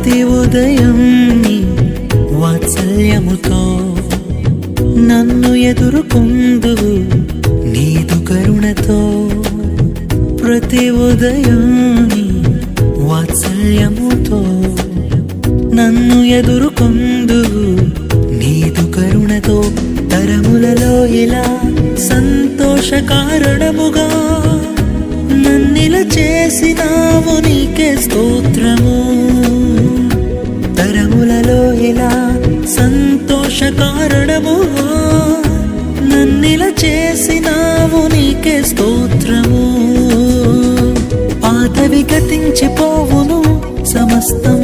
ప్రతి ఉదయం నీ వాత్సల్యముతో నన్ను ఎదుర్కొందువు నీదు కరుణతో. ప్రతి ఉదయం నీ వాత్సల్యముతో నన్ను ఎదుర్కొందువు నీదు కరుణతో. తరములలో ఇలా సంతోష కారణముగా నన్నిలా చేసినావు నీకే స్తోత్రము. తరములలో ఇలా సంతోష కారణముగా నన్నిలా చేసినావు నీకే స్తోత్రము. పాతవి గతించిపోవును సమస్తం